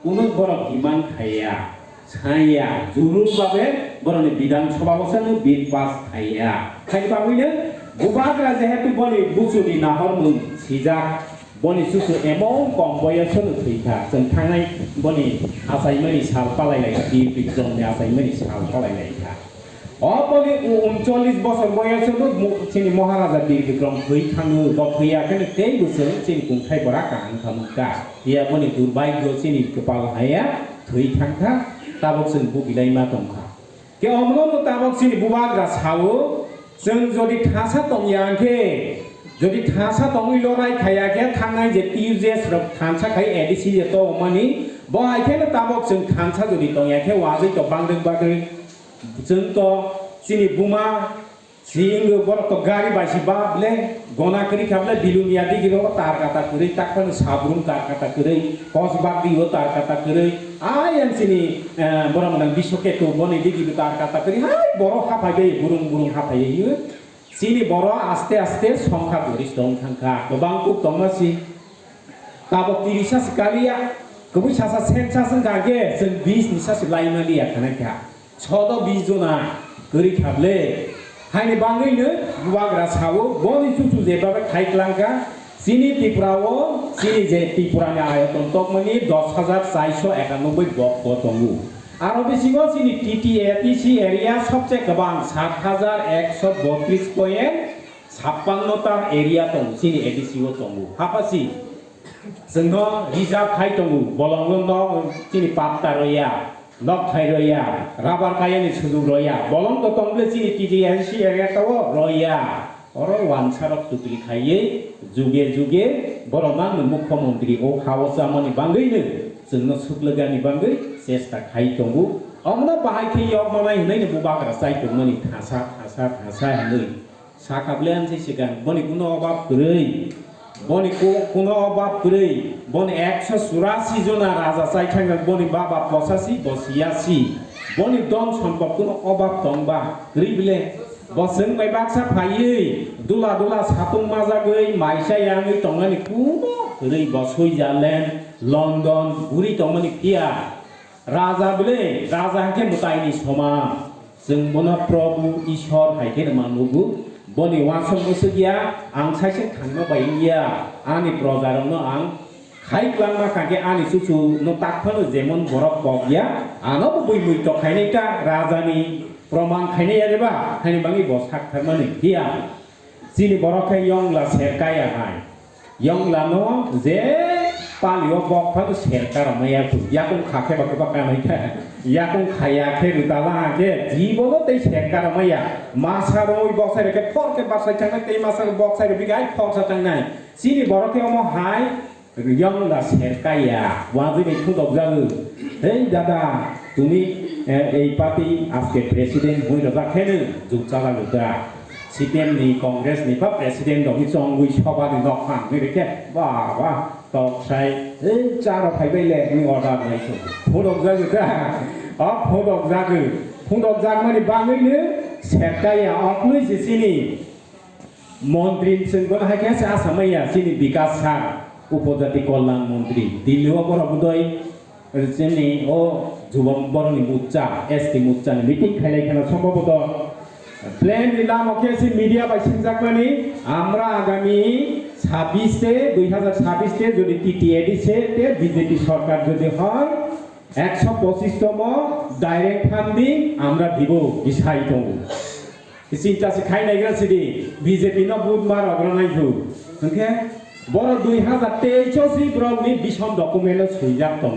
কোনো বড় ডিমান্ড খাইয়া ছাইয়া জরুর ভাবে বরনি বিধানসভা বসানো বিল পাস খাইয়া খাইবা হইলে বুবাগ্রা যেহেতু বলি বুচুনি নাহরমুন সিজাক বনি सुसु एमौ कम बयसनो थैखा जों थांनाय बनि आसाइमनि साल पालायलाय बि बिक्रमनि आसाइमनि साल पालायलायखा अ बनि 39 बছর बयसनो चिनि महाराजा बि बिक्रम थै थाङो ब थैयाखै ते बोसोर चिनि खुंथाय बरा काहां खामुका या बनि दुर्भाग्य चिनि कपाल हाया थै थांखा ताबक जों बुगिलाय मा दंखा के अमनो ताबक चिनि बुबाग्रा सावो जों जदि थासा दंयाखै যদি থাসা তংই লড়াই খায়াকে থাंनाय जे टिउजेस रब थांसा खाय एडिसि जे तो मानि बहायखेनो ताबक जों थांसा जदि तंयाखे वाजै तो बांदों बागै जों तो सिनि बुमा सिंग बर तो गाड़ी बाइसि बाबले गना करि खाबले बिलुनिया दिगिरो तार काटा करै ताकफानो साब्रुम तार काटा करै कस बागदियो तार काटा करै आयन सिनि बरमनां बिशकेतो बनि दिगिरो तार काटा करै हाय बर हाफायै बुरुं बुरुं हाफायै Sini boro aste-aste songkha turis dong tangka kebangku tomasi tabok tirisa sekali ya kebu sasa sensa sengkage sen bis nisa selain dia karena kya chodo bizona geri kable hani bangai ne buagra sawo boni susu jeba khaiklanka sini tiprawo sini je tipuranya ayoton tokmani 10491 bok botongu आरो बेसिङाव जोंनि TTAADC area सबसे गोबां 7132.56 टा area दं जोंनि एडिसिआव दं हापासि जोंनो reserve Thai दं बलंगन दं जोंनि पात्ता रया नक थाइ रया राबार कायानि सुजु रया बलं तो दंब्ले जोंनि TTAADC एरिया ताव रया अर वानसारक तुकलि खायै जुगे जुगे बरमान मुख्यमंत्री ओ हावसामनि बांगैनो जोंनो सुखलगानि बांगै सेस्ता खाइ दंगु अमना बाहायखै यक मानाय होनैनो बुबाग्रा साइतो मनि थासा होनै साखाब्लेन सिगां बनि कुनो अभाब गरै बनि कुनो अभाब गरै बनि 184 जना राजा साइथांगन बनि बाबा 85 बनि दन सम्पद कुनो अभाब दंबा गरै बिले बसों बाय बाक्सा फायै दुला दुला सातुं माजागै माइसा याङै तंनानि कुनो गरै बसै जालेन लंडन बुरि तंनानि किया राजा बिले राजा के मुताइनि समा जों बना प्रभु ईश्वर हायके मानुगु बनि वासं गोसो गैया आं साइसे थांनो बायनिया आंनि प्रजारावनो आं खाइक्लांना काके आंनि सुसु न ताकफानो जेमन बरफ बगिया आनो बुइ बुइ तो खाइनेका राजानि प्रमाण खाइने यारेबा खाइने बांगि बसाक थारमाने किया जिनि बरखाय यंला सेरकाया हाय यंला न जे पालियो बकफानो सेरकार मायाखु याकुं खाखे बाके बाकानायखा याकुं खायाखे रुताला के जीवनो तै सेरकार माया मासारोय बक्साय के फरके बासाय थांनाय तै मासार बक्साय बिगाय फरसा थांनाय सिनि बरखे अम हाय यंला सेरकाया वाजि बेखु दगजागो हे दादा तुमि এই পার্টি আজকে প্রেসিডেন্ট হই রাখেন জুকচালা লুদা সিপিএম নি কংগ্রেস নি বা প্রেসিডেন্ট দমি চংগুই সভানি নখান নিরেকে বাবা তকসাই এই চার ফাইবাইলে নি অর্ডার নাইছো ফদক জাগা ফদক জাগ মানে বাঙাইनो সেটায়া অকলই সিনি মন্ত্রী সিনগন হাইকে আসামাইয়া সিনি বিকাশ সার উপজাতি কল্যাণ মন্ত্রী দিল্লিও বড়বুদয় जोंनि ओ जुबम बरनि मुच्चा एसटी मुच्चा मिटिं खाइलायखाना सम्भवत प्लेन लामाके सि मिडिया बाय सिंजाकमानि आम्रा आगामी 26 से 2026 তে যদি TTAADC তে বিজেপি সরকার যদি হয় 125তম ডাইরেক্ট ফান্ডিং আমরা দিব বিষয় দङ চিন্তা সে খাইনাयग्रा सिदि বিজেপি न बुधबार अग्रनायखौ ओंखे बड़ 2023 ब्रमनि बिसम डकुमेन्ट सैजाक दङ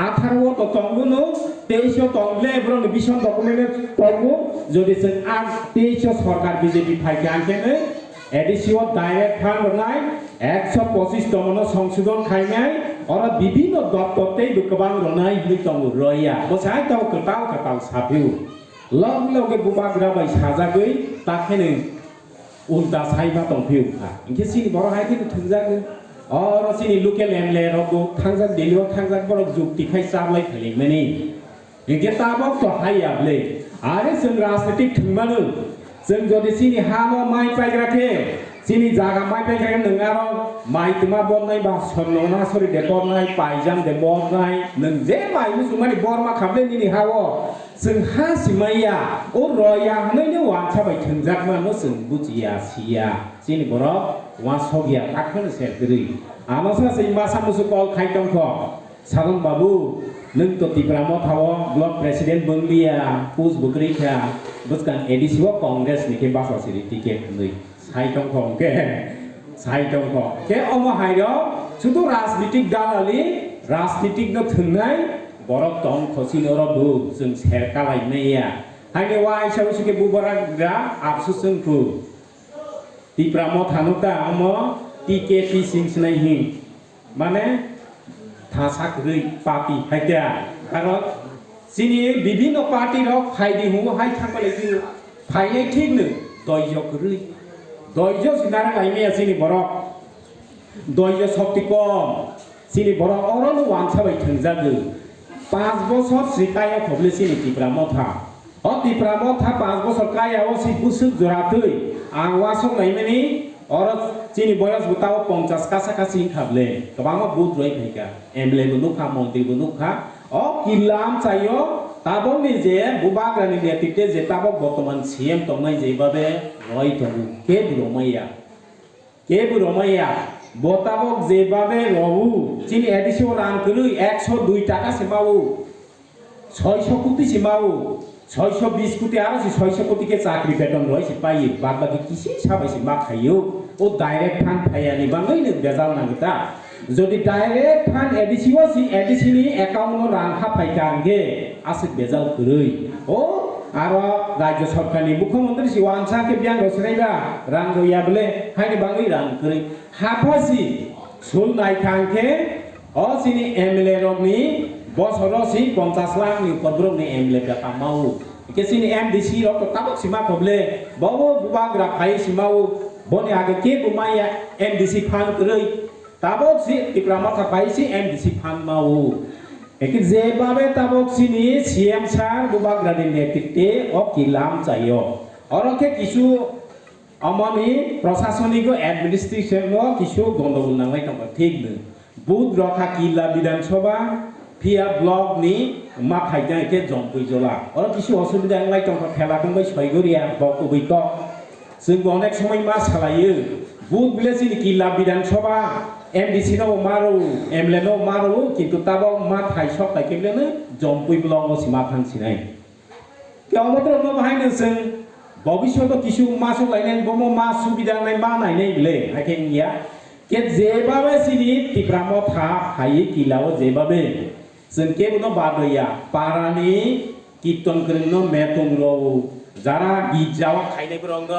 18 तो दङनो 23 दंले ब्रमनि बिसम डकुमेन्ट दङ যদি जों 23 सरकार बिजेपि फाइके आंखेनो एडिसिओ डाइरेक्ट फान्ड हरनाय 125 तमन संशोधन खाइनाय और विभिन्न दप्तरते गोबां रनाय दङ रया बसाय ताव कटाव साफिउ लग लगे बुबाग्रा बाय साजागै ताखेनो उल्टा साइबा दंफिउखा इनके सिनि बर हायके थुंजागो और सिनि लोकेल एमएलए रगो थांजाक दिलिओ थांजाक बर जुक्ति खाय साबलाय खलिमनि इनके ताबक तो हायाबले आरो जों राजनीतिक थुंमानो जों जदि सिनि हानो माइ पाइग्राखे Sini jaga mai pe kan nengaro mai tuma bon nai ba sonona sori dekor nai paijam de bon nai neng je mai musu mani bor ma khable ni hawo seng ha simaya o roya nei ne wan cha bai thungjak ma no seng bujiya sia sini borok wa sogya takhan se dri amasa sei masa musu kol khai tong kho Sadhan babu neng to tipramo thawo block president banglia pus bukrika buskan ADC wa congress ni ke basa siri ticket nei sai trong phòng ke sai trong phòng ke omo hai do chutu rajnitik dalali rajnitik no thungnai borok tong khosin oro bu sung ser kalai meya hai ne wai sau suke bu borak gra apsu sung pu ti pramo thanuta omo TKP sing snai hi mane thasak rui party haita karo sini bibhinno party rok khai di hu hai thakale ki phai nei thik nu doi jok rui Doijo sinara lainnya sini borok, doijo sakti kom, sini borok orang lu wangsa baik terjaga. 5 bosor sikaya kobli sini di pramotha, oh di pramotha 5 bosor kaya oh si busuk juratui, angwasong lainnya ni orang sini boras butawa 50 kasa kasih kable, kebango but roy mereka, emble bunukha, monti bunukha, oh kilam sayo. Tabon ni je bubak rani dia tikte je tabok botoman CM tongnai je babe roi tongu ke buromaya botabok je babe rohu chini edisho ran kurui 102 টাকা সিমাউ 600 কোটি সিমাউ 620 কোটি আর 600 কোটি কে চাকরি বেতন রই সিপাই বাদ বাকি কিসি সাবাই সিমা খাইও ও ডাইরেক্ট ফান্ড ফাইয়ানি বাঙ্গই নে বেজাল নাগতা যদি ডাইরেক্ট ফান্ড এডিসিও সি এডিসিনি অ্যাকাউন্ট রান হাফাইকাঙ্গে আসিক বেজাল করই ও আর রাজ্য সরকারনি মুখ্যমন্ত্রী সি ওয়ানসাকে বিয়ান রসরাইবা রান রইয়া বলে হাইনি বাঙ্গই রান করই হাফাসি সুল নাইখাংকে ও সিনি এমএলএ রনি বছর সি 50 লাখ নি পদ্রনি এমএলএ কা মাউ কে সিনি এমডিসি রক তাবক সিমা কবলে বব বুবাগ্রা ফাই সিমাউ বনে আগে কে বুমাইয়া এমডিসি ফান্ড করই tabok si diploma kapai si MDC fan mau ekin jebabe tabok sini CM sar bubak radin netikte o kilam chayo oroke kisu amani prosasonik administration no kisu gondogol nangai tong thik ne bud rakha kila bidan sabha pia blog ni ma khaita ke jompui jola oro kisu osubida ngai tong khela kong bai soigoria bokubui ko sing bonek somai ma salayo bud bile sini kila bidan sabha MDC no maru, MLE no maru, কিন্তু তাবক মা থাইসক তাইকেবলেনো Jampui blog সিমা ফাংসিনাই কেমতর ন বাহাইনো जों ভবিষ্যত কিছু মাসক লাইনাই bomb মা সুবিধা নাই মা নাইনাই বলে হাইকেন ইয়া কে যেভাবে সিনি টিপ্রাম থা হাই কিলাও যেভাবে जों কেবনো বাদয়া পারানি কীর্তন করেন মেতং রও যারা গির্জাও খাইনাই রঙ্গ